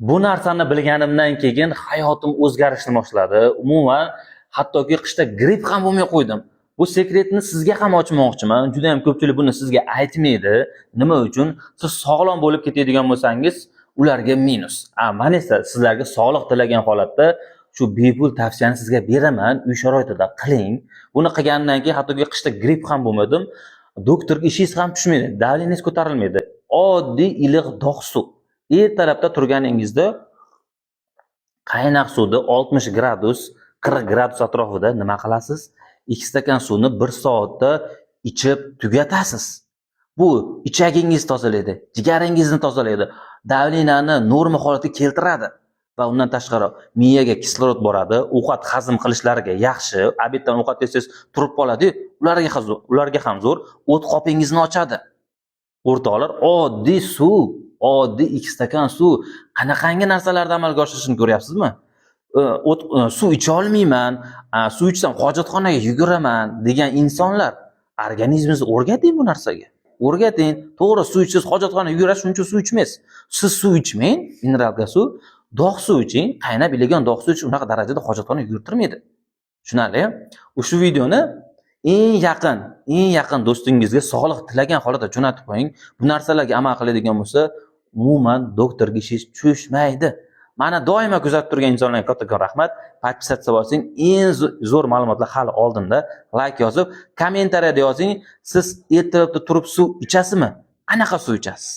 Bu narsani bilganimdan keyin hayotim o'zgarishni boshladi. Umuman, hattoki qishda gripp ham bo'lmay qo'ydim. Bu sekretni sizga ham ochmoqchiman. Juda ham ko'pchilik buni sizga aytmaydi. Nima uchun? Siz sog'lom bo'lib ketadigan bo'lsangiz, ularga minus. Men esa sizlarga sog'lik tilagan holatda shu bepul tavsiyani sizga beraman. Uy sharoitida qiling. Buni qilgandan keyin hattoki qishda gripp ham bo'lmadim. Doktorga ishingiz ham tushmaydi. Davlengiz ko'tarilmaydi. Oddiy iliq dog' suv. Ertalabda turganingizda qaynoq suvni 60 gradus, 40 gradus atrofida nima qilasiz? 2 stakan suvni 1 soatda ichib tugatasiz. Bu ichagingizni tozalaydi, jigaringizni tozalaydi, davleniyani norma holatiga keltiradi va undan tashqari miyaga kislorod boradi, ovqat hazm qilishlariga yaxshi. Obeddan ovqat yesangiz turib qoladi, ularga ham zo'r, o't qopingizni ochadi. O'rtoqlar, oddiy suv, oddiy 2 stakan suv qanaqangi narsalarni amalga oshirishini ko'ryapsizmi? Suv icha olmayman, suv ichsam hojatxonaga yuguraman degan insonlar, organizmingizni o'rgating bu narsaga. O'rgating. To'g'ri, suv ichsiz hojatxonaga yugurasiz, shuning uchun suv ichmaysiz. Siz suv ichmang, mineralga suv, dog' suv iching. Qaynab ilingan dog' suv ichish unaqa darajada hojatxonaga yugurtirmaydi. Tushunarli? Shu videoni eng yaqin do'stingizga sog'lik tilagan holatda jo'natib qo'ying. Bu narsalarga amal qiladigan bo'lsa, umuman doktorga ishingiz tushmaydi. Mana doimo kuzatib turgan insonlarga kattakon rahmat. Podpisatsiya bosing. Eng zo'r ma'lumotlar hali oldinda. Like yozib, kommentariyada yozing. Siz ertalabda turib suv ichasizmi? Qanaqa suv ichasiz?